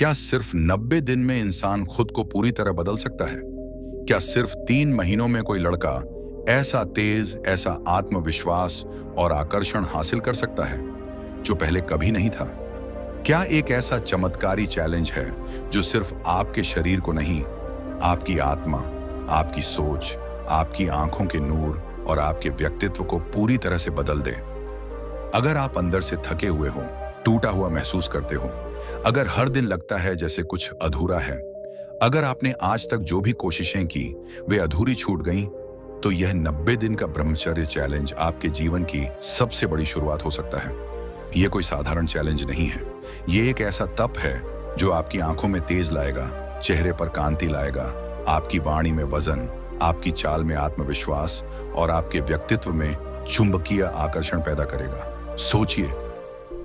क्या सिर्फ 90 दिन में इंसान खुद को पूरी तरह बदल सकता है? क्या सिर्फ 3 महीनों में कोई लड़का ऐसा तेज, ऐसा आत्मविश्वास और आकर्षण हासिल कर सकता है जो पहले कभी नहीं था? क्या एक ऐसा चमत्कारी चैलेंज है जो सिर्फ आपके शरीर को नहीं, आपकी आत्मा, आपकी सोच, आपकी आंखों के नूर और आपके व्यक्तित्व को पूरी तरह से बदल दे? अगर आप अंदर से थके हुए हो, टूटा हुआ महसूस करते हो, अगर हर दिन लगता है जैसे कुछ अधूरा है, अगर आपने आज तक जो भी कोशिशें की वे अधूरी छूट गईं, तो यह 90 दिन का ब्रह्मचर्य चैलेंज आपके जीवन की सबसे बड़ी शुरुआत हो सकता है। यह कोई साधारण चैलेंज नहीं है। यह एक ऐसा तप है जो आपकी आंखों में तेज लाएगा, चेहरे पर कांति लाएगा, आपकी वाणी में वजन, आपकी चाल में आत्मविश्वास और आपके व्यक्तित्व में चुंबकीय आकर्षण पैदा करेगा। सोचिए,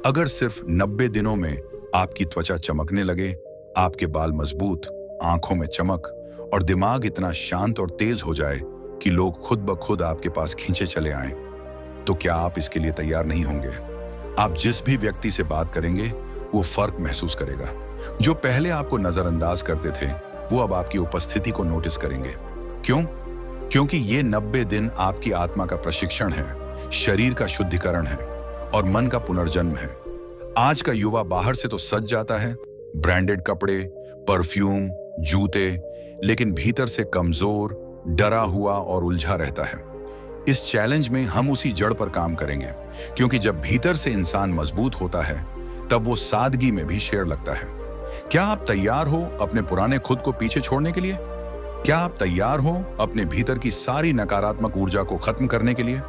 अगर सिर्फ 90 दिनों में आपकी त्वचा चमकने लगे, आपके बाल मजबूत, आंखों में चमक और दिमाग इतना शांत और तेज हो जाए कि लोग खुद ब खुद आपके पास खींचे चले आएं, तो क्या आप इसके लिए तैयार नहीं होंगे? आप जिस भी व्यक्ति से बात करेंगे वो फर्क महसूस करेगा। जो पहले आपको नजरअंदाज करते थे वो अब आपकी उपस्थिति को नोटिस करेंगे। क्यों? क्योंकि ये 90 दिन आपकी आत्मा का प्रशिक्षण है, शरीर का शुद्धिकरण है और मन का पुनर्जन्म है। आज का युवा बाहर से तो सज जाता है, ब्रांडेड कपड़े, परफ्यूम, जूते, लेकिन भीतर से कमजोर, डरा हुआ और उलझा रहता है। इस चैलेंज में हम उसी जड़ पर काम करेंगे, क्योंकि जब भीतर से इंसान मजबूत होता है तब वो सादगी में भी शेर लगता है। क्या आप तैयार हो अपने पुराने खुद को पीछे छोड़ने के लिए? क्या आप तैयार हो अपने भीतर की सारी नकारात्मक ऊर्जा को खत्म करने के लिए?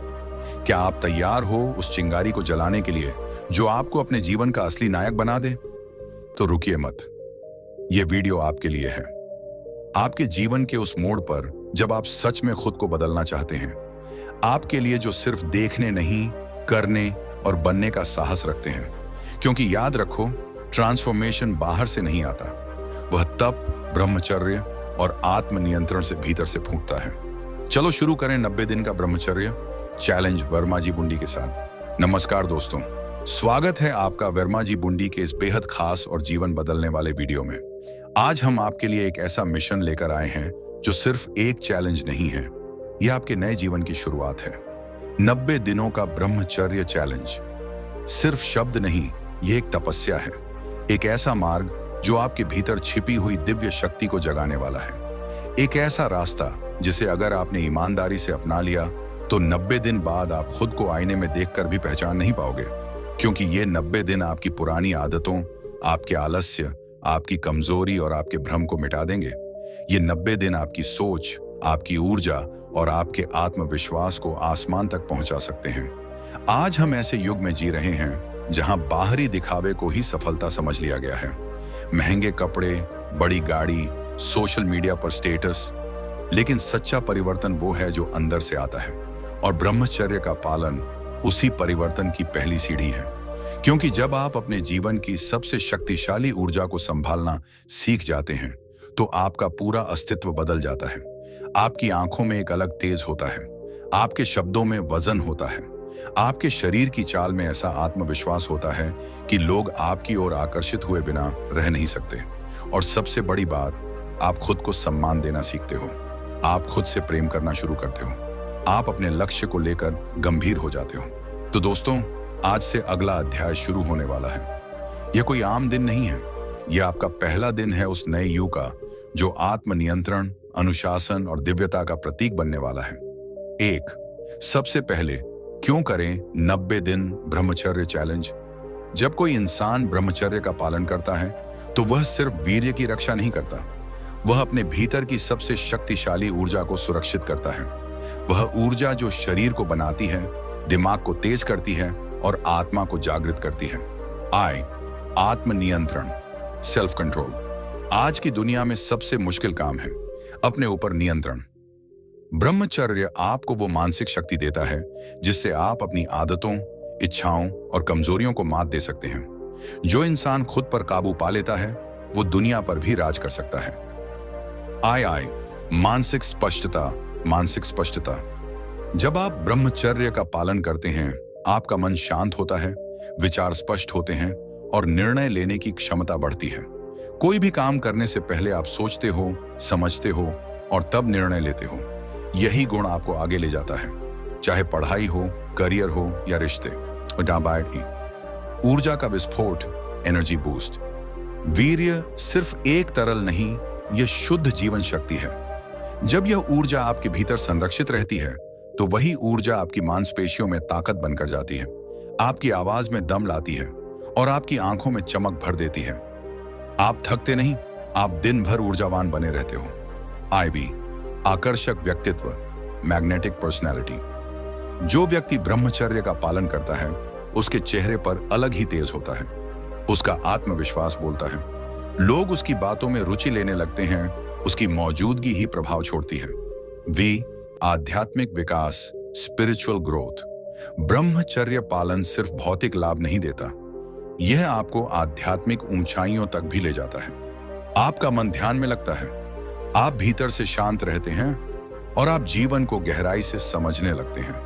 क्या आप तैयार हो उस चिंगारी को जलाने के लिए जो आपको अपने जीवन का असली नायक बना दे? तो रुकिए मत, यह वीडियो आपके लिए है। आपके जीवन के उस मोड़ पर जब आप सच में खुद को बदलना चाहते हैं, आपके लिए जो सिर्फ देखने नहीं, करने और बनने का साहस रखते हैं। क्योंकि याद रखो, ट्रांसफॉर्मेशन बाहर से नहीं आता, वह तप, ब्रह्मचर्य और आत्मनियंत्रण से भीतर से फूटता है। चलो शुरू करें 90 दिन का ब्रह्मचर्य चैलेंज वर्मा जी बुंडी के साथ। नमस्कार दोस्तों, स्वागत है आपका वर्मा जी बुंडी के इस बेहद खास और जीवन बदलने वाले वीडियो में। आज हम आपके लिए एक ऐसा मिशन लेकर आए हैं जो सिर्फ एक चैलेंज नहीं है, यह आपके नए जीवन की शुरुआत है। 90 दिनों का ब्रह्मचर्य चैलेंज सिर्फ शब्द नहीं, यह एक तपस्या है, एक ऐसा मार्ग जो आपके भीतर छिपी हुई दिव्य शक्ति को जगाने वाला है। एक ऐसा रास्ता जिसे अगर आपने ईमानदारी से अपना लिया तो 90 दिन बाद आप खुद को आईने में देखकर भी पहचान नहीं पाओगे। क्योंकि ये 90 दिन आपकी पुरानी आदतों, आपके आलस्य, आपकी कमजोरी और आपके भ्रम को मिटा देंगे। ये 90 दिन आपकी सोच, आपकी ऊर्जा और आपके आत्मविश्वास को आसमान तक पहुंचा सकते हैं। आज हम ऐसे युग में जी रहे हैं जहां बाहरी दिखावे को ही सफलता समझ लिया गया है। महंगे कपड़े, बड़ी गाड़ी, सोशल मीडिया पर स्टेटस, लेकिन सच्चा परिवर्तन वो है जो अंदर से आता है। और ब्रह्मचर्य का पालन उसी परिवर्तन की पहली सीढ़ी है। क्योंकि जब आप अपने जीवन की सबसे शक्तिशाली ऊर्जा को संभालना सीख जाते हैं तो आपका पूरा अस्तित्व बदल जाता है। आपकी आंखों में एक अलग तेज होता है, आपके शब्दों में वजन होता है, आपके शरीर की चाल में ऐसा आत्मविश्वास होता है कि लोग आपकी ओर आकर्षित हुए बिना रह नहीं सकते। और सबसे बड़ी बात, आप खुद को सम्मान देना सीखते हो, आप खुद से प्रेम करना शुरू करते हो, आप अपने लक्ष्य को लेकर गंभीर हो जाते हो। तो दोस्तों, आज से अगला अध्याय शुरू होने वाला है। यह कोई आम दिन नहीं है, यह आपका पहला दिन है उस नए युग का जो आत्मनियंत्रण, अनुशासन और दिव्यता का प्रतीक बनने वाला है। सबसे पहले, क्यों करें 90 दिन ब्रह्मचर्य चैलेंज? जब कोई इंसान ब्रह्मचर्य का पालन करता है तो वह सिर्फ वीर्य की रक्षा नहीं करता, वह अपने भीतर की सबसे शक्तिशाली ऊर्जा को सुरक्षित करता है। वह ऊर्जा जो शरीर को बनाती है, दिमाग को तेज करती है और आत्मा को जागृत करती है। आत्मनियंत्रण, सेल्फ कंट्रोल। आज की दुनिया में सबसे मुश्किल काम है अपने ऊपर नियंत्रण। ब्रह्मचर्य आपको वो मानसिक शक्ति देता है जिससे आप अपनी आदतों, इच्छाओं और कमजोरियों को मात दे सकते हैं। जो इंसान खुद पर काबू पा लेता है वो दुनिया पर भी राज कर सकता है। मानसिक स्पष्टता, मानसिक स्पष्टता। जब आप ब्रह्मचर्य का पालन करते हैं, आपका मन शांत होता है, विचार स्पष्ट होते हैं और निर्णय लेने की क्षमता बढ़ती है। कोई भी काम करने से पहले आप सोचते हो, समझते हो और तब निर्णय लेते हो। यही गुण आपको आगे ले जाता है, चाहे पढ़ाई हो, करियर हो या रिश्ते। ऊर्जा का विस्फोट, एनर्जी बूस्ट। वीर्य सिर्फ एक तरल नहीं, यह शुद्ध जीवन शक्ति है। जब यह ऊर्जा आपके भीतर संरक्षित रहती है तो वही ऊर्जा आपकी मांसपेशियों में ताकत बनकर जाती है, आपकी आवाज में दम लाती है और आपकी आंखों में चमक भर देती है। आप थकते नहीं, आप दिन भर ऊर्जावान बने रहते हो। आईवी, आकर्षक व्यक्तित्व, मैग्नेटिक पर्सनैलिटी। जो व्यक्ति ब्रह्मचर्य का पालन करता है उसके चेहरे पर अलग ही तेज होता है। उसका आत्मविश्वास बोलता है, लोग उसकी बातों में रुचि लेने लगते हैं, उसकी मौजूदगी ही प्रभाव छोड़ती है। वी, आध्यात्मिक विकास, स्पिरिचुअल ग्रोथ। ब्रह्मचर्य पालन सिर्फ भौतिक लाभ नहीं देता, यह आपको आध्यात्मिक ऊंचाइयों तक भी ले जाता है। आपका मन ध्यान में लगता है, आप भीतर से शांत रहते हैं और आप जीवन को गहराई से समझने लगते हैं।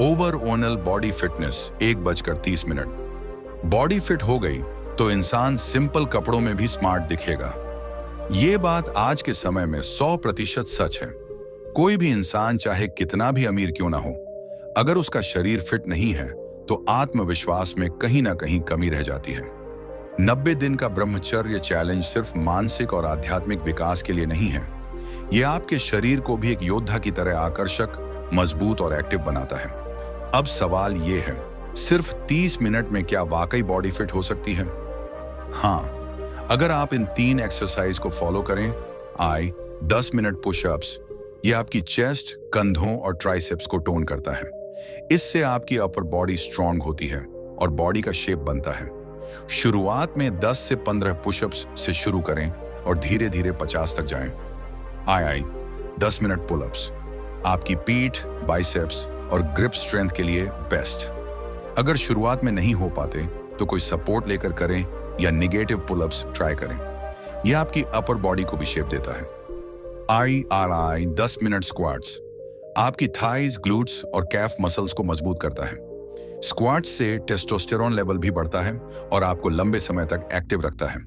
Overall body fitness, 1:30। Body fit हो गई तो इंसान सिंपल कपड़ों में भी स्मार्ट दिखेगा। ये बात आज के समय में 100% सच है। कोई भी इंसान चाहे कितना भी अमीर क्यों ना हो, अगर उसका शरीर फिट नहीं है तो आत्मविश्वास में कहीं ना कहीं कमी रह जाती है। 90 दिन का ब्रह्मचर्य चैलेंज सिर्फ मानसिक और आध्यात्मिक विकास के लिए नहीं है, यह आपके शरीर को भी एक योद्धा की तरह आकर्षक, मजबूत और एक्टिव बनाता है। अब सवाल यह है, सिर्फ 30 मिनट में क्या वाकई बॉडी फिट हो सकती है? हाँ, अगर आप इन 3 एक्सरसाइज को फॉलो करें। 10 मिनट पुशअप्स, यह आपकी चेस्ट, कंधों और ट्राइसेप्स को टोन करता है। इससे आपकी अपर बॉडी स्ट्रांग होती है और बॉडी का शेप बनता है। शुरुआत में 10 से 15 पुशअप्स से शुरू करें और धीरे धीरे 50 तक जाएं। 10 मिनट पुलअप्स, आपकी पीठ, बाइसेप्स और ग्रिप स्ट्रेंथ के लिए बेस्ट। अगर शुरुआत में नहीं हो पाते तो कोई सपोर्ट लेकर करें या नेगेटिव पुलअप्स ट्राई करें। यह आपकी अपर बॉडी को भी शेप देता है। 10 मिनट स्क्वाट्स, आपकी थाइज, ग्लूट्स और कैफ मसल्स को मजबूत करता है। स्क्वाट्स से टेस्टोस्टेरोन लेवल भी बढ़ता है और आपको लंबे समय तक एक्टिव रखता है।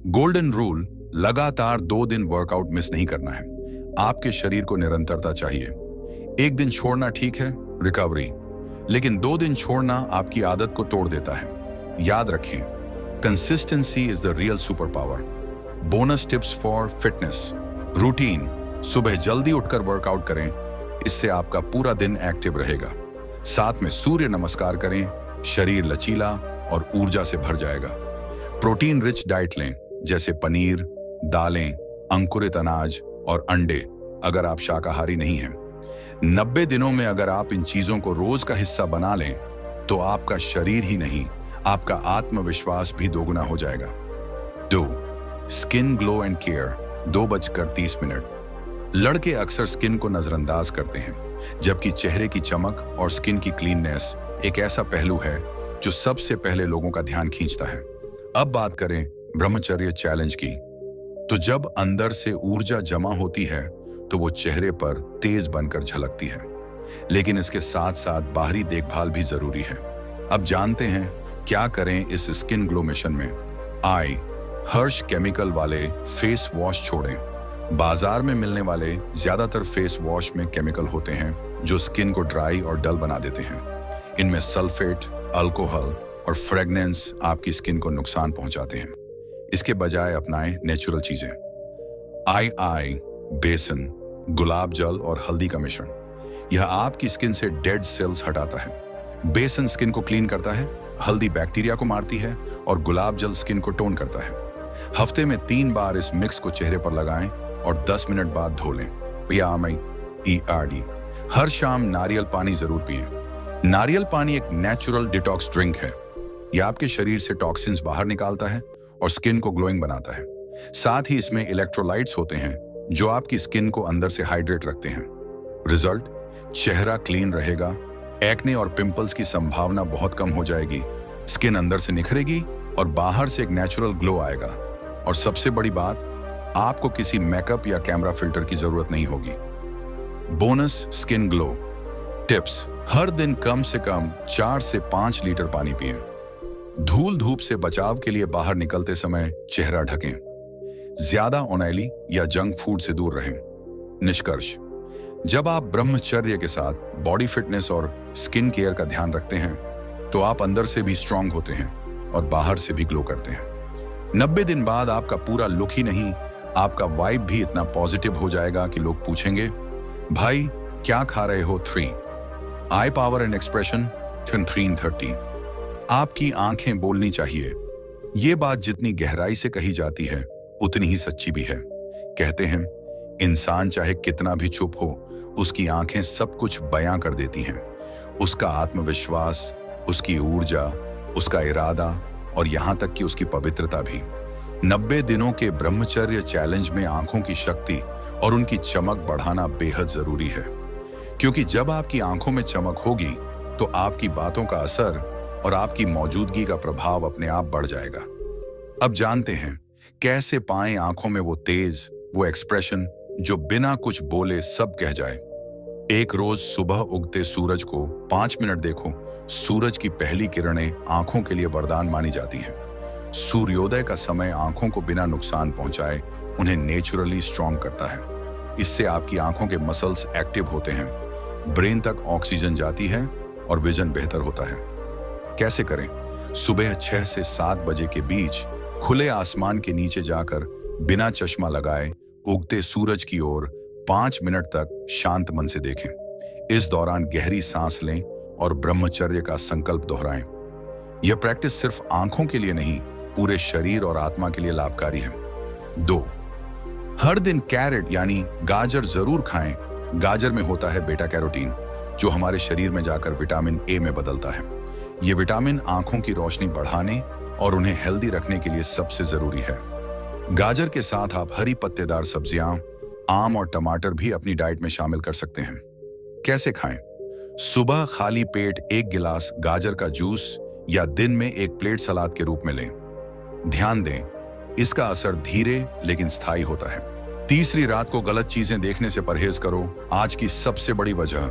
गोल्डन रूल, लगातार 2 दिन वर्कआउट मिस नहीं करना है। आपके शरीर को निरंतरता चाहिए। एक दिन छोड़ना ठीक है, रिकवरी, लेकिन 2 दिन छोड़ना आपकी आदत को तोड़ देता है। याद रखें, consistency is the real super power. Bonus tips for fitness. Routine, सुबह जल्दी उठकर वर्कआउट करें, इससे आपका पूरा दिन एक्टिव रहेगा। साथ में सूर्य नमस्कार करें, शरीर लचीला और ऊर्जा से भर जाएगा। प्रोटीन रिच डाइट लें, जैसे पनीर, दालें, अंकुरित अनाज और अंडे, अगर आप शाकाहारी नहीं हैं। 90 दिनों में अगर आप इन चीजों को रोज का हिस्सा बना लें तो आपका शरीर ही नहीं, आपका आत्मविश्वास भी दोगुना हो जाएगा। 2. Skin glow and care, 2:30। लड़के अक्सर स्किन को नजरअंदाज करते हैं, जबकि चेहरे की चमक और स्किन की क्लीननेस एक ऐसा पहलू है जो सबसे पहले लोगों का ध्यान खींचता है। अब बात करें ब्रह्मचर्य चैलेंज की, तो जब अंदर से ऊर्जा जमा होती है तो वो चेहरे पर तेज बनकर झलकती है, लेकिन इसके साथ साथ बाहरी देखभाल भी जरूरी है। अब जानते हैं क्या करें इस स्किन ग्लो मिशन में। हर्ष केमिकल वाले फेस वॉश छोड़ें। बाजार में मिलने वाले ज्यादातर फेस वॉश में केमिकल होते हैं जो स्किन को ड्राई और डल बना देते हैं। इनमें सल्फेट, अल्कोहल और फ्रेगनेंस आपकी स्किन को नुकसान पहुंचाते हैं। इसके बजाय अपनाएं नेचुरल चीजें। बेसन, गुलाब जल और हल्दी का मिश्रण, यह आपकी स्किन से डेड सेल्स हटाता है। बेसन स्किन को क्लीन करता है, हल्दी बैक्टीरिया को मारती है और गुलाब जल स्किन को टोन करता है। हफ्ते में 3 बार इस मिक्स को चेहरे पर लगाएं और 10 मिनट बाद धो लें। हर शाम नारियल पानी जरूर पिएं। नारियल पानी एक नेचुरल डिटॉक्स ड्रिंक है। यह आपके शरीर से टॉक्सिन्स बाहर निकालता है और स्किन को ग्लोइंग बनाता है। साथ ही इसमें इलेक्ट्रोलाइट्स होते हैं जो आपकी स्किन को अंदर से हाइड्रेट रखते हैं। रिजल्ट, चेहरा क्लीन रहेगा, एक्ने और पिंपल्स की संभावना बहुत कम हो जाएगी, स्किन अंदर से निखरेगी और बाहर से एक नेचुरल ग्लो आएगा। और सबसे बड़ी बात, आपको किसी मेकअप या कैमरा फिल्टर की जरूरत नहीं होगी। बोनस स्किन ग्लो टिप्स, हर दिन कम से कम 4 से 5 लीटर पानी पिएं। धूल धूप से बचाव के लिए बाहर निकलते समय चेहरा ढकें। ज्यादा ऑयली या जंक फूड से दूर रहें। निष्कर्ष, जब आप ब्रह्मचर्य के साथ बॉडी फिटनेस और स्किन केयर का ध्यान रखते हैं तो आप अंदर से भी स्ट्रांग होते हैं और बाहर से भी ग्लो करते हैं। 90 दिन बाद आपका पूरा लुक ही नहीं, आपका वाइब भी इतना पॉजिटिव हो जाएगा कि लोग पूछेंगे, भाई क्या खा रहे हो? 3 आई पावर एंड एक्सप्रेशन 330। आपकी आंखें बोलनी चाहिए। ये बात जितनी गहराई से कही जाती है उतनी ही सच्ची भी है। कहते हैं इंसान चाहे कितना भी चुप हो, उसकी आंखें सब कुछ बयां कर देती हैं। उसका आत्मविश्वास, उसकी ऊर्जा, उसका इरादा और यहां तक कि उसकी पवित्रता भी। 90 दिनों के ब्रह्मचर्य चैलेंज में आंखों की शक्ति और उनकी चमक बढ़ाना बेहद जरूरी है, क्योंकि जब आपकी आंखों में चमक होगी तो आपकी बातों का असर और आपकी मौजूदगी का प्रभाव अपने आप बढ़ जाएगा। अब जानते हैं कैसे पाएं आंखों में वो तेज, वो एक्सप्रेशन जो बिना कुछ बोले सब कह जाए। एक रोज सुबह उगते सूरज को 5 मिनट देखो। सूरज की पहली किरणें आंखों के लिए वरदान मानी जाती हैं। सूर्योदय का समय आंखों को बिना नुकसान पहुंचाए उन्हें नेचुरली स्ट्रांग करता है। इससे आपकी आंखों के मसल्स एक्टिव होते हैं, ब्रेन तक ऑक्सीजन जाती है और विजन बेहतर होता है। कैसे करें? सुबह 6 से 7 बजे के बीच खुले आसमान के नीचे जाकर बिना चश्मा लगाए उगते सूरज की ओर 5 मिनट तक शांत मन से देखें। इस दौरान गहरी सांस लें और ब्रह्मचर्य का संकल्प दोहराएं। यह प्रैक्टिस सिर्फ आंखों के लिए नहीं, पूरे शरीर और आत्मा के लिए लाभकारी है। 2, हर दिन कैरेट यानी गाजर जरूर खाएं। गाजर में होता है बीटा कैरोटीन, जो हमारे शरीर में जाकर विटामिन ए में बदलता है। यह विटामिन आंखों की रोशनी बढ़ाने और उन्हें हेल्दी रखने के लिए सबसे जरूरी है। गाजर के साथ आप हरी पत्तेदार सब्जियां, आम और टमाटर भी अपनी डाइट में शामिल कर सकते हैं। कैसे खाएं? सुबह खाली पेट 1 गिलास गाजर का जूस या दिन में 1 प्लेट सलाद के रूप में लें। ध्यान दें, इसका असर धीरे लेकिन स्थायी होता है। तीसरी, रात को गलत चीजें देखने से परहेज करो। आज की सबसे बड़ी वजह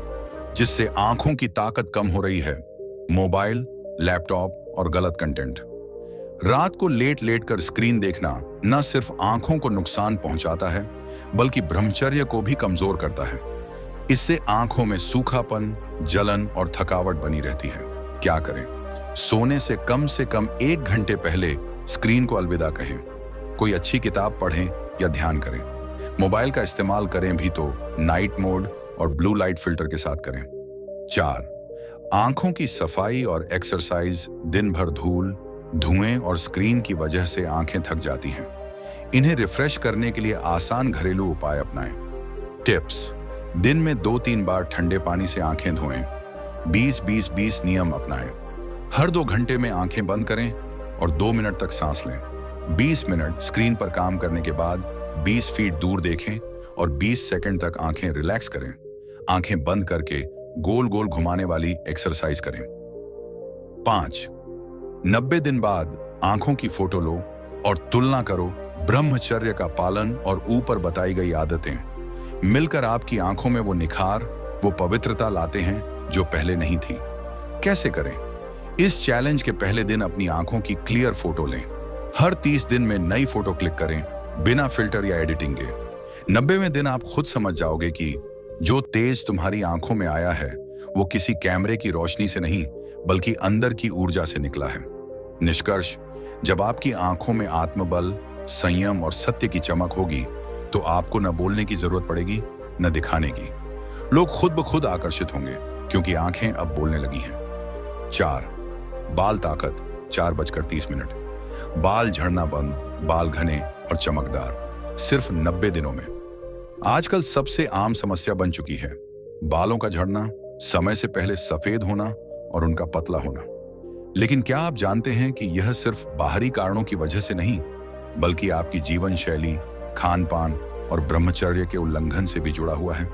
जिससे आंखों की ताकत कम हो रही है, मोबाइल, लैपटॉप और गलत कंटेंट। रात को लेट लेट कर स्क्रीन देखना न सिर्फ आंखों को नुकसान पहुंचाता है, बल्कि ब्रह्मचर्य को भी कमजोर करता है। इससे आंखों में सूखापन, जलन और थकावट बनी रहती है। क्या करें? सोने से कम 1 घंटे पहले स्क्रीन को अलविदा कहें। कोई अच्छी किताब पढ़ें या ध्यान करें। मोबाइल का इस्तेमाल करें भी तो नाइट मोड और ब्लू लाइट फिल्टर के साथ करें। 4, आंखों की सफाई और एक्सरसाइज। दिन भर धूल, धुएं और स्क्रीन की वजह से आंखें थक जाती हैं। इन्हें रिफ्रेश करने के लिए आसान घरेलू उपाय अपनाएं। टिप्स: दिन में 2-3 बार ठंडे पानी से आंखें धोएं। 20-20-20 नियम अपनाएं। हर 2 घंटे में आंखें बंद करें और 2 मिनट तक सांस लें। 20 मिनट स्क्रीन पर काम करने के बाद 20 फीट दूर देखें और 20 सेकंड तक आंखें रिलैक्स करें। आंखें बंद करके गोल गोल घुमाने वाली एक्सरसाइज करें। 5, 90 दिन बाद आंखों की फोटो लो और तुलना करो। ब्रह्मचर्य का पालन और ऊपर बताई गई आदतें मिलकर आपकी आंखों में वो निखार, वो पवित्रता लाते हैं जो पहले नहीं थी। कैसे करें? इस चैलेंज के पहले दिन अपनी आंखों की क्लियर फोटो लें। हर 30 दिन में नई फोटो क्लिक करें, बिना फिल्टर या एडिटिंग के। 90वें दिन आप खुद समझ जाओगे कि जो तेज तुम्हारी आंखों में आया है वो किसी कैमरे की रोशनी से नहीं, बल्कि अंदर की ऊर्जा से निकला है। निष्कर्ष: जब आपकी आंखों में आत्मबल, संयम और सत्य की चमक होगी तो आपको न बोलने की जरूरत पड़ेगी, न दिखाने की। लोग खुद ब खुद आकर्षित होंगे क्योंकि आंखें अब बोलने लगी हैं। 4, बाल ताकत 4:30। बाल झड़ना बंद, बाल घने और चमकदार, सिर्फ 90 दिनों में। आजकल सबसे आम समस्या बन चुकी है बालों का झड़ना, समय से पहले सफेद होना और उनका पतला होना। लेकिन क्या आप जानते हैं कि यह सिर्फ बाहरी कारणों की वजह से नहीं, बल्कि आपकी जीवन शैली, खान पान और ब्रह्मचर्य के उल्लंघन से भी जुड़ा हुआ है।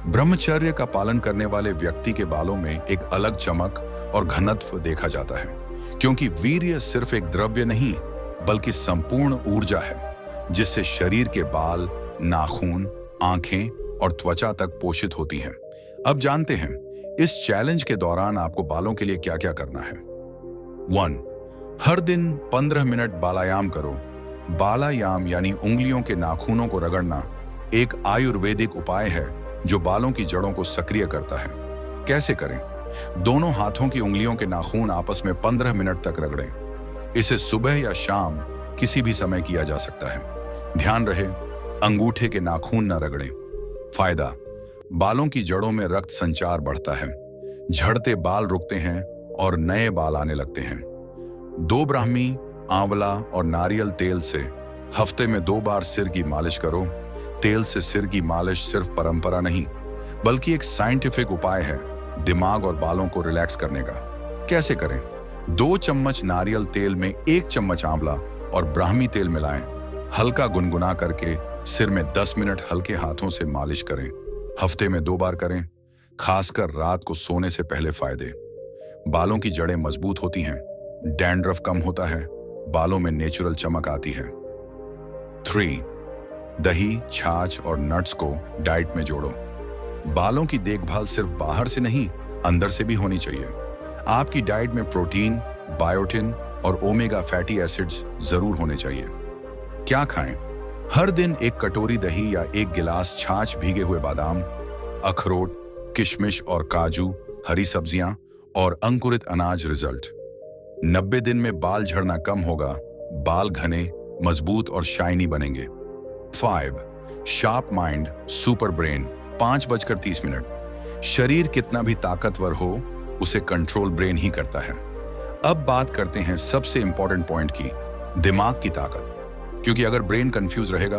ब्रह्मचर्य का पालन करने वाले व्यक्ति के बालों में एक अलग चमक और घनत्व देखा जाता है, क्योंकि वीर्य सिर्फ एक द्रव्य नहीं, बल्कि संपूर्ण ऊर्जा है जिससे शरीर के बाल, नाखून, आंखें और त्वचा तक पोषित होती हैं। अब जानते हैं इस चैलेंज के दौरान आपको बालों के लिए क्या क्या करना है। 1, हर दिन 15 मिनट बालायाम करो। बालायाम यानी उंगलियों के नाखूनों को रगड़ना एक आयुर्वेदिक उपाय है जो बालों की जड़ों को सक्रिय करता है। कैसे करें? दोनों हाथों की उंगलियों के नाखून आपस में 15 मिनट तक रगड़ें। इसे सुबह या शाम किसी भी समय किया जा सकता है। ध्यान रहे, अंगूठे के नाखून न रगड़ें। फायदा: बालों की जड़ों में रक्त संचार बढ़ता है, झड़ते बाल रुकते हैं और नए बाल आने लगते हैं। दो ब्राह्मी, आंवला और नारियल तेल से हफ्ते में 2 बार सिर की मालिश करो। तेल से सिर की मालिश सिर्फ परंपरा नहीं, बल्कि एक साइंटिफिक उपाय है दिमाग और बालों को रिलैक्स करने का। कैसे करें? 2 चम्मच नारियल तेल में 1 चम्मच आंवला और ब्राह्मी तेल मिलाएं। हल्का गुनगुना करके सिर में 10 मिनट हल्के हाथों से मालिश करें। हफ्ते में 2 बार करें। खासकर रात को सोने से पहले फायदे: बालों की जड़ें मजबूत होती हैं, डैंड्रफ कम होता है, बालों में नेचुरल चमक आती है। 3. दही, छाछ और नट्स को डाइट में जोड़ो। बालों की देखभाल सिर्फ बाहर से नहीं, अंदर से भी होनी चाहिए। आपकी डाइट में प्रोटीन, बायोटिन और ओमेगा फैटी एसिड्स जरूर होने चाहिए। क्या खाएं? हर दिन 1 कटोरी दही या 1 गिलास छाछ, भीगे हुए बादाम, अखरोट, किशमिश और काजू, हरी सब्जियां और अंकुरित अनाज। रिजल्ट: 90 दिन में बाल झड़ना कम होगा, बाल घने, मजबूत और शाइनी बनेंगे। 5. Sharp mind, super brain. 5:30। शरीर कितना भी ताकतवर हो, उसे कंट्रोल ब्रेन ही करता है। अब बात करते हैं सबसे इंपॉर्टेंट पॉइंट की, दिमाग की ताकत। क्योंकि अगर ब्रेन कंफ्यूज रहेगा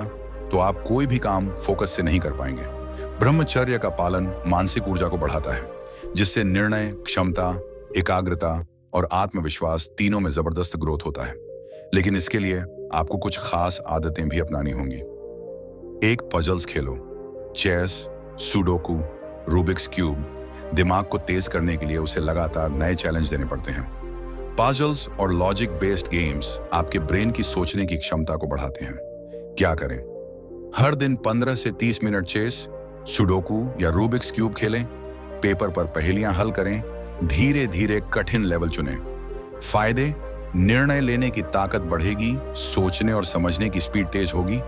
तो आप कोई भी काम फोकस से नहीं कर पाएंगे। ब्रह्मचर्य का पालन मानसिक ऊर्जा को बढ़ाता है, जिससे निर्णय क्षमता, एकाग्रता और आत्मविश्वास तीनों में जबरदस्त ग्रोथ होता है। लेकिन इसके लिए आपको कुछ खास आदतें भी अपनानी होंगी। 1. पजल्स खेलो। Chess, sudoku, Rubik's cube. दिमाग को तेज करने के लिए उसे लगातार नए चैलेंज देने पड़ते हैं। पजल्स और लॉजिक बेस्ड गेम्स आपके ब्रेन की सोचने की क्षमता को बढ़ाते हैं। क्या करें? हर दिन 15 से 30 मिनट चेस, सुडोकू या रूबिक्स क्यूब खेलें। पेपर पर पहेलियां हल करें। धीरे धीरे कठिन लेवल चुनें। फायदे: निर्णय लेने की ताकत बढ़ेगी, सोचने और समझने की स्पीड तेज होगी।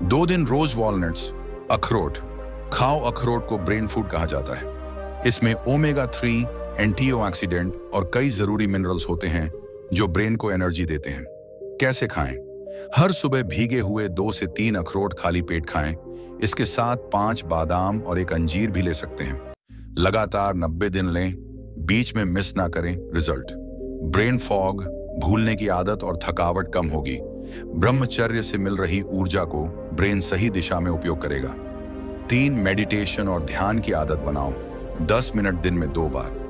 2 दिन रोज वॉलनट्स, अखरोट खाओ। अखरोट को ब्रेन फूड कहा जाता है। इसमें ओमेगा 3, एंटीऑक्सीडेंट और कई जरूरी मिनरल्स होते हैं जो ब्रेन को एनर्जी देते हैं। कैसे खाएं? हर सुबह भीगे हुए 2 से 3 अखरोट खाली पेट खाएं। इसके साथ 5 बादाम और 1 अंजीर भी ले सकते हैं। लगातार 90 दिन लें, बीच में मिस ना करें। रिजल्ट: ब्रेन फॉग, भूलने की आदत और थकावट कम होगी। ब्रह्मचर्य से मिल रही ऊर्जा को ब्रेन सही दिशा में उपयोग करेगा। 3. मेडिटेशन और ध्यान की आदत बनाओ। 10 मिनट दिन में 2 बार।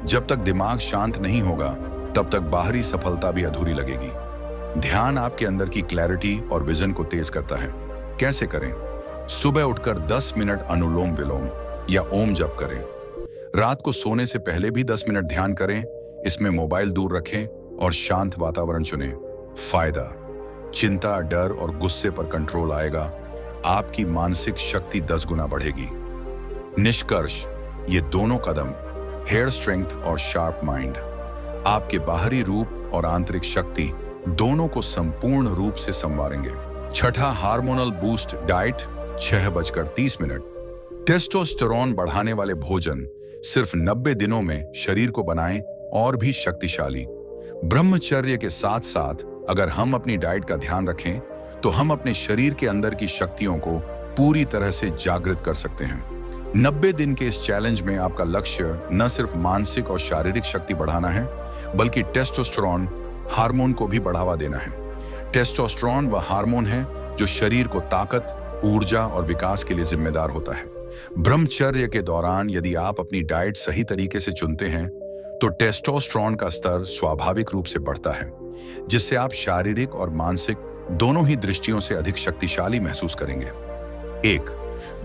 जब तक दिमाग शांत नहीं होगा तब तक बाहरी सफलता भी अधूरी लगेगी। ध्यान आपके अंदर की क्लैरिटी और विजन को तेज करता है। कैसे करें? सुबह उठकर 10 मिनट अनुलोम विलोम या ओम जप करें। रात को सोने से पहले भी 10 मिनट ध्यान करें। इसमें मोबाइल दूर रखें और शांत वातावरण चुनें। फायदा: चिंता, डर और गुस्से पर कंट्रोल आएगा। आपकी मानसिक शक्ति 10 गुना बढ़ेगी। निष्कर्ष: ये दोनों कदम, हेयर स्ट्रेंथ और शार्प माइंड, आपके बाहरी रूप और आंतरिक शक्ति दोनों को संपूर्ण रूप से संवारेंगे। 6. Hormonal boost diet. 6:30। टेस्टोस्टेरोन बढ़ाने वाले भोजन सिर्फ 90 दिनों में शरीर को बनाएं और भी शक्तिशाली। ब्रह्मचर्य के साथ साथ अगर हम अपनी डाइट का ध्यान रखें तो हम अपने शरीर के अंदर की शक्तियों को पूरी तरह से जागृत कर सकते हैं। 90 दिन के इस चैलेंज में आपका लक्ष्य न सिर्फ मानसिक और शारीरिक शक्ति बढ़ाना है, बल्कि टेस्टोस्टेरोन हार्मोन को भी बढ़ावा देना है। टेस्टोस्टेरोन वह हार्मोन है जो शरीर को ताकत, ऊर्जा और विकास के लिए जिम्मेदार होता है। ब्रह्मचर्य के दौरान यदि आप अपनी डाइट सही तरीके से चुनते हैं तो टेस्टोस्टेरोन का स्तर स्वाभाविक रूप से बढ़ता है, जिससे आप शारीरिक और मानसिक दोनों ही दृष्टियों से अधिक शक्तिशाली महसूस करेंगे। 1.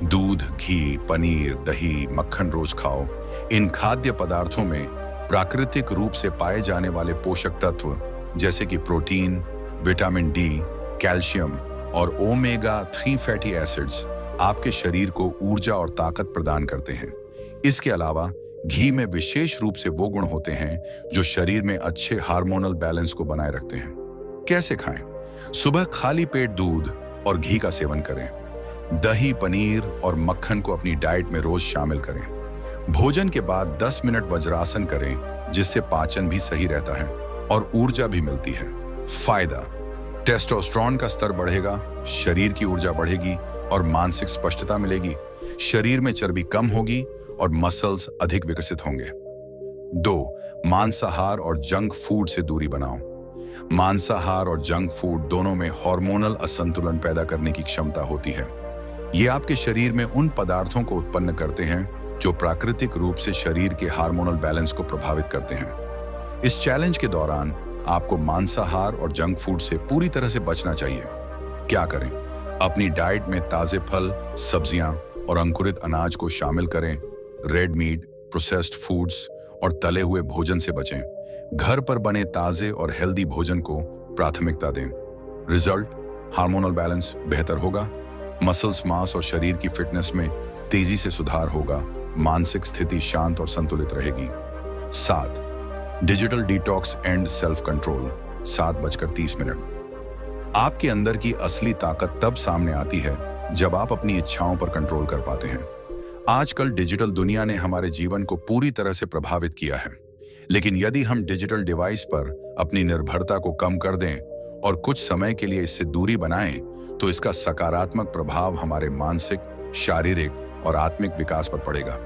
दूध, घी, पनीर, दही, मक्खन रोज खाओ। इन खाद्य पदार्थों में प्राकृतिक रूप से पाए जाने वाले पोषक तत्व जैसे कि प्रोटीन, विटामिन डी, कैल्शियम और ओमेगा 3 फैटी एसिड्स आपके शरीर को ऊर्जा और ताकत प्रदान करते हैं। इसके अलावा घी में विशेष रूप से वो गुण होते हैं जो शरीर में अच्छे हार्मोनल बैलेंस को बनाए रखते हैं। कैसे खाएं? सुबह खाली पेट दूध और घी का सेवन करें। दही, पनीर और मक्खन को अपनी डाइट में रोज शामिल करें। भोजन के बाद 10 मिनट वज्रासन करें, जिससे पाचन भी सही रहता है और ऊर्जा भी मिलती है। फायदा: टेस्टोस्टेरोन का स्तर बढ़ेगा, शरीर की ऊर्जा बढ़ेगी और मानसिक स्पष्टता मिलेगी। शरीर में चर्बी कम होगी और मसल्स अधिक विकसित होंगे। 2. मांसाहार और जंक फूड से दूरी बनाओ। मांसाहार और जंक फूड दोनों में हार्मोनल असंतुलन पैदा करने की क्षमता होती है। ये आपके शरीर में उन पदार्थों को उत्पन्न करते हैं जो प्राकृतिक रूप से शरीर के हार्मोनल बैलेंस को प्रभावित करते हैं। इस चैलेंज के दौरान आपको मांसाहार और जंक फूड से पूरी तरह से बचना चाहिए। क्या करें? अपनी डाइट में ताजे फल, सब्जियां और अंकुरित अनाज को शामिल करें। रेड मीट, प्रोसेस्ड फूड्स और तले हुए भोजन से बचें। घर पर बने ताजे और हेल्दी भोजन को प्राथमिकता दें। रिजल्ट: हार्मोनल बैलेंस बेहतर होगा, मसल्स मास और शरीर की फिटनेस में तेजी से सुधार होगा, मानसिक स्थिति शांत और संतुलित रहेगी। 7. Digital detox and self control. 7:30। आपके अंदर की असली ताकत तब सामने आती है जब आप अपनी इच्छाओं पर कंट्रोल कर पाते हैं। आजकल डिजिटल दुनिया ने हमारे जीवन को पूरी तरह से प्रभावित किया है, लेकिन यदि हम डिजिटल डिवाइस पर अपनी निर्भरता को कम कर दें और कुछ समय के लिए इससे दूरी बनाएं, तो इसका सकारात्मक प्रभाव हमारे मानसिक, शारीरिक और आत्मिक विकास पर पड़ेगा।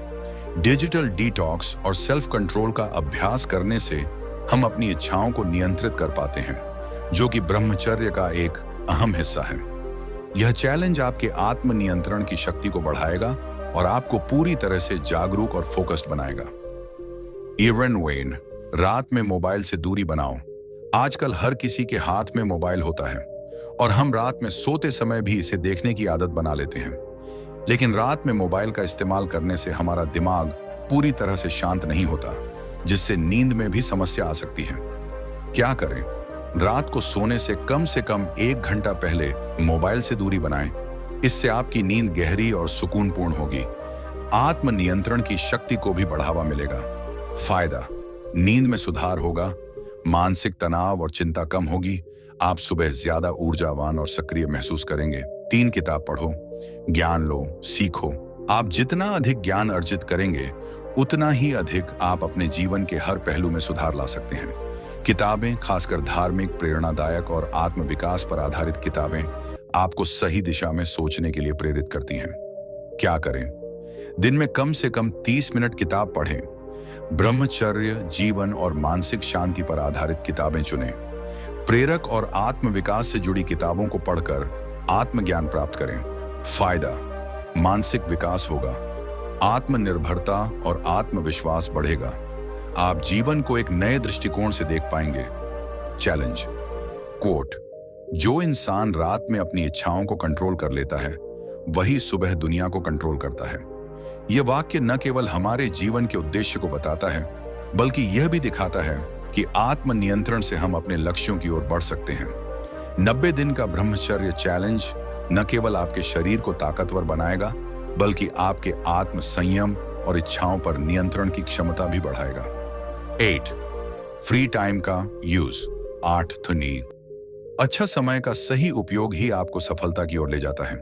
डिजिटल डिटॉक्स और सेल्फ कंट्रोल का अभ्यास करने से हम अपनी इच्छाओं को नियंत्रित कर पाते हैं, जो कि ब्रह्मचर्य का एक अहम हिस्सा है। यह चैलेंज आपके आत्म नियंत्रण की शक्ति को बढ़ाएगा और आपको पूरी तरह से जागरूक और फोकस्ड बनाएगा। एरन वेन: रात में मोबाइल से दूरी बनाओ। आजकल हर किसी के हाथ में मोबाइल होता है और हम रात में सोते समय भी इसे देखने की आदत बना लेते हैं। लेकिन रात में मोबाइल का इस्तेमाल करने से हमारा दिमाग पूरी तरह से शांत नहीं होता, जिससे नींद में भी समस्या आ सकती है। क्या करें? रात को सोने से कम 1 घंटा पहले मोबाइल से दूरी बनाएं। इससे आपकी नींद गहरी और सुकूनपूर्ण होगी। आत्म नियंत्रण की शक्ति को भी बढ़ावा मिलेगा। फायदा: नींद में सुधार होगा, मानसिक तनाव और चिंता कम होगी। आप सुबह ज्यादा ऊर्जावान और सक्रिय महसूस करेंगे। 3 किताब पढ़ो, ज्ञान लो, सीखो। आप जितना अधिक ज्ञान अर्जित करेंगे, उतना ही अधिक आप अपने जीवन के हर पहलू में सुधार ला सकते हैं। किताबें, खासकर धार्मिक, प्रेरणादायक और आत्म विकास पर आधारित किताबें, आपको सही दिशा में सोचने के लिए प्रेरित करती हैं। क्या करें? दिन में कम से कम 30 मिनट किताब पढ़ें। ब्रह्मचर्य, जीवन और मानसिक शांति पर आधारित किताबें चुनें। प्रेरक और आत्म विकास से जुड़ी किताबों को पढ़कर आत्मज्ञान प्राप्त करें। फायदा: मानसिक विकास होगा, आत्मनिर्भरता और आत्मविश्वास बढ़ेगा। आप जीवन को एक नए दृष्टिकोण से देख पाएंगे। चैलेंज कोट: जो इंसान रात में अपनी इच्छाओं को कंट्रोल कर लेता है, वही सुबह दुनिया को कंट्रोल करता है। यह वाक्य न केवल हमारे जीवन के उद्देश्य को बताता है, बल्कि यह भी दिखाता है कि आत्म नियंत्रण से हम अपने लक्ष्यों की ओर बढ़ सकते हैं। 90 दिन का ब्रह्मचर्य चैलेंज न केवल आपके शरीर को ताकतवर बनाएगा, बल्कि आपके आत्म संयम और इच्छाओं पर नियंत्रण की क्षमता भी बढ़ाएगा। 8. फ्री टाइम का यूज। 8 नींद। अच्छा समय का सही उपयोग ही आपको सफलता की ओर ले जाता है।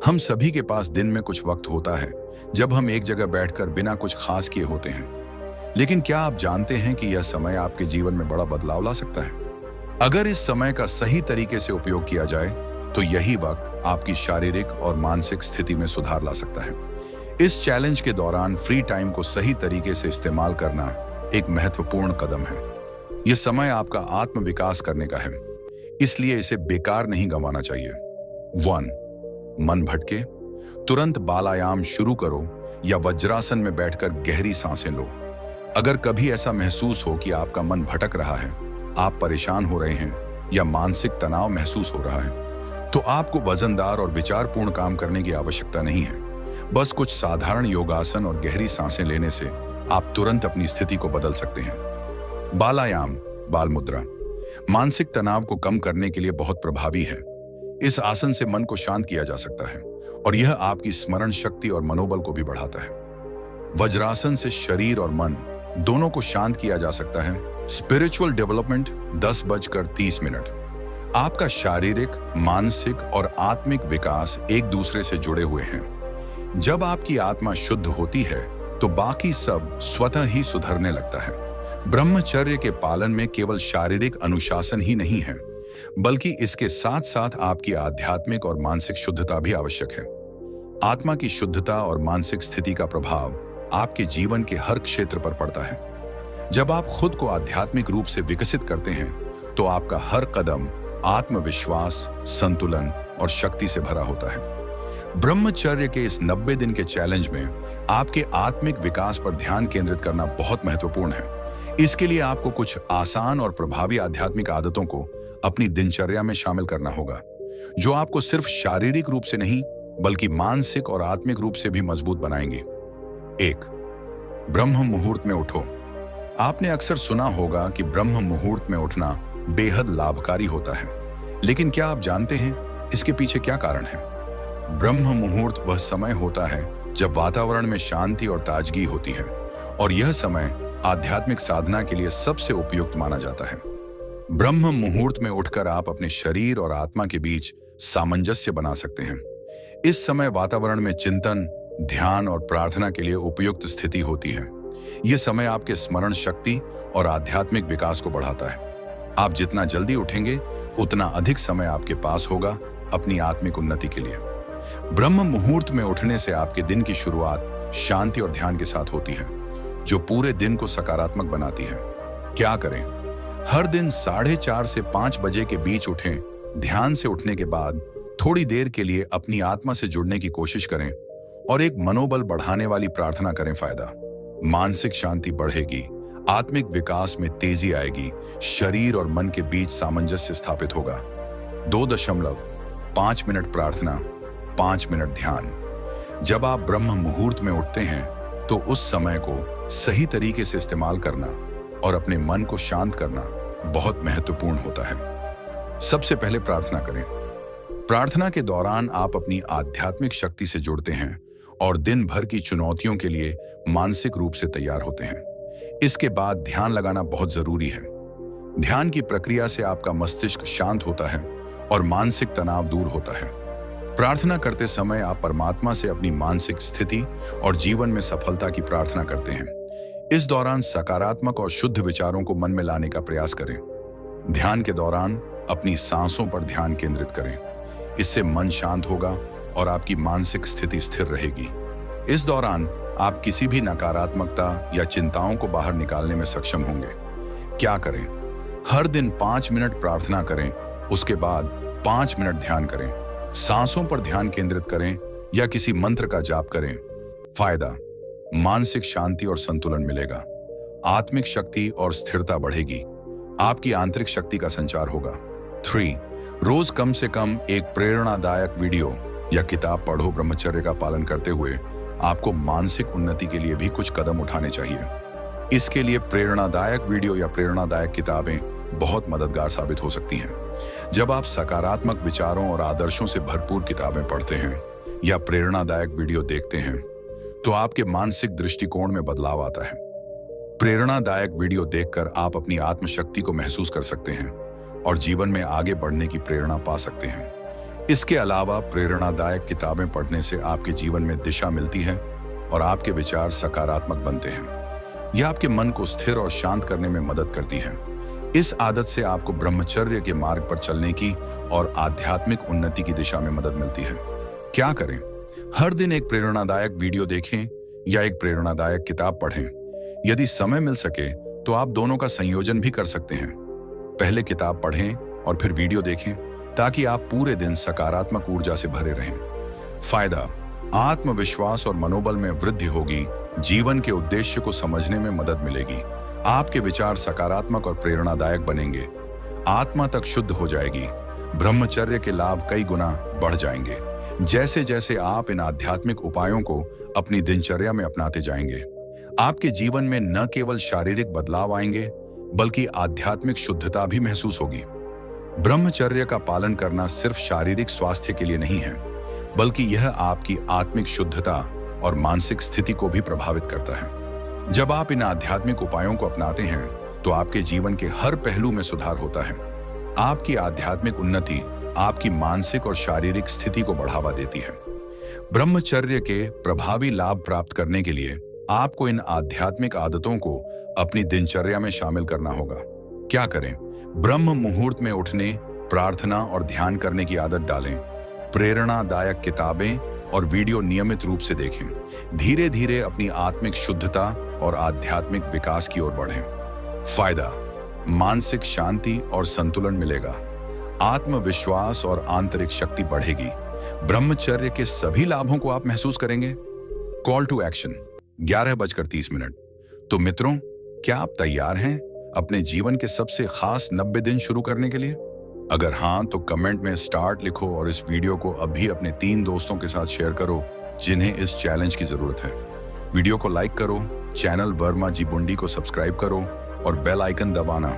हम सभी के पास दिन में कुछ वक्त होता है जब हम एक जगह बैठकर बिना कुछ खास किए होते हैं। लेकिन क्या आप जानते हैं कि यह समय आपके जीवन में बड़ा बदलाव ला सकता है? अगर इस समय का सही तरीके से उपयोग किया जाए, तो यही वक्त आपकी शारीरिक और मानसिक स्थिति में सुधार ला सकता है। इस चैलेंज के दौरान फ्री टाइम को सही तरीके से इस्तेमाल करना एक महत्वपूर्ण कदम है। यह समय आपका आत्म विकास करने का है, इसलिए इसे बेकार नहीं गंवाना चाहिए। 1. मन भटके? तुरंत बालायाम शुरू करो या वज्रासन में बैठकर गहरी सांसें लो। अगर कभी ऐसा महसूस हो कि आपका मन भटक रहा है, आप परेशान हो रहे हैं या मानसिक तनाव महसूस हो रहा है, तो आपको वजनदार और विचारपूर्ण काम करने की आवश्यकता नहीं है। बस कुछ साधारण योगासन और गहरी सांसें लेने से आप तुरंत अपनी स्थिति को बदल सकते हैं। बालायाम, बाल मुद्रा, मानसिक तनाव को कम करने के लिए बहुत प्रभावी है। इस आसन से मन को शांत किया जा सकता है और यह आपकी स्मरण शक्ति और मनोबल को भी बढ़ाता है। वज्रासन से शरीर और मन दोनों को शांत किया जा सकता है। Spiritual development 10:30। आपका शारीरिक, मानसिक और आत्मिक विकास एक दूसरे से जुड़े हुए हैं। जब आपकी आत्मा शुद्ध होती है तो बाकी सब स्वतः ही सुधरने लगता है। ब्रह्मचर्य के पालन में केवल शारीरिक अनुशासन ही नहीं है, बल्कि इसके साथ साथ आपकी आध्यात्मिक और मानसिक शुद्धता भी आवश्यक है। आत्मा की शुद्धता और मानसिक स्थिति का प्रभाव आपके जीवन के हर क्षेत्र पर पड़ता है। जब आप खुद को आध्यात्मिक रूप से विकसित करते हैं तो आपका हर कदम आत्मविश्वास, संतुलन और शक्ति से भरा होता है। ब्रह्मचर्य के इस 90 दिन के चैलेंज में आपके आत्मिक विकास पर ध्यान केंद्रित करना बहुत महत्वपूर्ण है। इसके लिए आपको कुछ आसान और प्रभावी आध्यात्मिक आदतों को अपनी दिनचर्या में शामिल करना होगा, जो आपको सिर्फ शारीरिक रूप से नहीं बल्कि मानसिक और आत्मिक रूप से भी मजबूत बनाएंगे। 1. ब्रह्म मुहूर्त में उठो। आपने अक्सर सुना होगा कि ब्रह्म मुहूर्त में उठना बेहद लाभकारी होता है, लेकिन क्या आप जानते हैं इसके पीछे क्या कारण है? ब्रह्म मुहूर्त वह समय होता है जब वातावरण में शांति और ताजगी होती है, और यह समय आध्यात्मिक साधना के लिए सबसे उपयुक्त माना जाता है। ब्रह्म मुहूर्त में उठकर आप अपने शरीर और आत्मा के बीच सामंजस्य बना सकते हैं। इस समय वातावरण में चिंतन, ध्यान और प्रार्थना के लिए उपयुक्त स्थिति होती है। यह समय आपके स्मरण शक्ति और आध्यात्मिक विकास को बढ़ाता है। आप जितना जल्दी उठेंगे उतना अधिक समय आपके पास होगा अपनी आत्मिक उन्नति के लिए। ब्रह्म मुहूर्त में उठने से आपके दिन की शुरुआत शांति और ध्यान के साथ होती है, जो पूरे दिन को सकारात्मक बनाती है। क्या करें? हर दिन 4:30 से 5 बजे के बीच उठें। ध्यान से उठने के बाद थोड़ी देर के लिए अपनी आत्मा से जुड़ने की कोशिश करें और एक मनोबल बढ़ाने वाली प्रार्थना करें। फायदा: मानसिक शांति बढ़ेगी, आत्मिक विकास में तेजी आएगी, शरीर और मन के बीच सामंजस्य स्थापित होगा। 2.5 मिनट प्रार्थना, 5 मिनट ध्यान। जब आप ब्रह्म मुहूर्त में उठते हैं तो उस समय को सही तरीके से इस्तेमाल करना और अपने मन को शांत करना बहुत महत्वपूर्ण होता है। सबसे पहले प्रार्थना करें। प्रार्थना के दौरान आप अपनी आध्यात्मिक शक्ति से जुड़ते हैं और दिन भर की चुनौतियों के लिए मानसिक रूप से तैयार होते हैं। इसके बाद ध्यान लगाना बहुत जरूरी है। ध्यान की प्रक्रिया से आपका मस्तिष्क शांत होता है और मानसिक तनाव दूर होता है। प्रार्थना करते समय आप परमात्मा से अपनी मानसिक स्थिति और जीवन में सफलता की प्रार्थना करते हैं। इस दौरान सकारात्मक और शुद्ध विचारों को मन में लाने का प्रयास करें। ध्यान के दौरान अपनी सांसों पर ध्यान केंद्रित करें। इससे मन शांत होगा और आपकी मानसिक स्थिति स्थिर रहेगी। इस दौरान आप किसी भी नकारात्मकता या चिंताओं को बाहर निकालने में सक्षम होंगे। क्या करें? हर दिन 5 मिनट प्रार्थना करें, उसके बाद 5 मिनट ध्यान करें। सांसों पर ध्यान केंद्रित करें या किसी मंत्र का जाप करें। फायदा: मानसिक शांति और संतुलन मिलेगा, आत्मिक शक्ति और स्थिरता बढ़ेगी, आपकी आंतरिक शक्ति का संचार होगा। 3. रोज कम से कम एक प्रेरणादायक वीडियो या किताब पढ़ो। ब्रह्मचर्य का पालन करते हुए आपको मानसिक उन्नति के लिए भी कुछ कदम उठाने चाहिए। इसके लिए प्रेरणादायक वीडियो या प्रेरणादायक किताबें बहुत मददगार साबित हो सकती हैं। जब आप सकारात्मक विचारों और आदर्शों से भरपूर किताबें पढ़ते हैं या प्रेरणादायक वीडियो देखते हैं तो आपके मानसिक दृष्टिकोण में बदलाव आता है। प्रेरणादायक वीडियो देखकर आप अपनी आत्मशक्ति को महसूस कर सकते हैं और जीवन में आगे बढ़ने की प्रेरणा पा सकते हैं। इसके अलावा प्रेरणादायक किताबें पढ़ने से आपके जीवन में दिशा मिलती है और आपके विचार सकारात्मक बनते हैं। यह आपके मन को स्थिर और शांत करने में मदद करती है। इस आदत से आपको ब्रह्मचर्य के मार्ग पर चलने की और आध्यात्मिक उन्नति की दिशा में मदद मिलती है। क्या करें? हर दिन एक प्रेरणादायक वीडियो देखें या एक प्रेरणादायक किताब पढ़ें। यदि समय मिल सके तो आप दोनों का संयोजन भी कर सकते हैं। पहले किताब पढ़ें और फिर वीडियो देखें ताकि आप पूरे दिन सकारात्मक ऊर्जा से भरे रहें। फायदा: आत्मविश्वास और मनोबल में वृद्धि होगी, जीवन के उद्देश्य को समझने में मदद मिलेगी, आपके विचार सकारात्मक और प्रेरणादायक बनेंगे, आत्मा तक शुद्ध हो जाएगी, ब्रह्मचर्य के लाभ कई गुना बढ़ जाएंगे। जैसे जैसे आप इन आध्यात्मिक उपायों को अपनी दिनचर्या में अपनाते जाएंगे, आपके जीवन में न केवल शारीरिक बदलाव आएंगे बल्कि आध्यात्मिक शुद्धता भी महसूस होगी। ब्रह्मचर्य का पालन करना सिर्फ शारीरिक स्वास्थ्य के लिए नहीं है, बल्कि यह आपकी आत्मिक शुद्धता और मानसिक स्थिति को भी प्रभावित करता है। जब आप इन आध्यात्मिक उपायों को अपनाते हैं तो आपके जीवन के हर पहलू में सुधार होता है। आपकी आध्यात्मिक उन्नति आपकी मानसिक और शारीरिक स्थिति को बढ़ावा देती है। ब्रह्मचर्य के प्रभावी लाभ प्राप्त करने के लिए आपको इन आध्यात्मिक आदतों को अपनी दिनचर्या में शामिल करना होगा। क्या करें? ब्रह्म मुहूर्त में उठने, प्रार्थना और ध्यान करने की आदत डालें। प्रेरणादायक किताबें और वीडियो नियमित रूप से देखें। धीरे धीरे अपनी आत्मिक शुद्धता और आध्यात्मिक विकास की ओर बढ़ें। फायदा: मानसिक शांति और संतुलन मिलेगा, आत्मविश्वास और आंतरिक शक्ति बढ़ेगी। ब्रह्मचर्य के सभी लाभों को आप महसूस करेंगे। Call to action: 11:30। तो मित्रों, क्या आप तैयार हैं अपने जीवन के सबसे खास 90 दिन शुरू करने के लिए? अगर हाँ, तो कमेंट में स्टार्ट लिखो और इस वीडियो को अभी अपने 3 दोस्तों के साथ शेयर करो जिन्हें इस चैलेंज की जरूरत है। वीडियो को लाइक करो, चैनल वर्मा जी बुंडी को सब्सक्राइब करो और बेल आइकन दबाना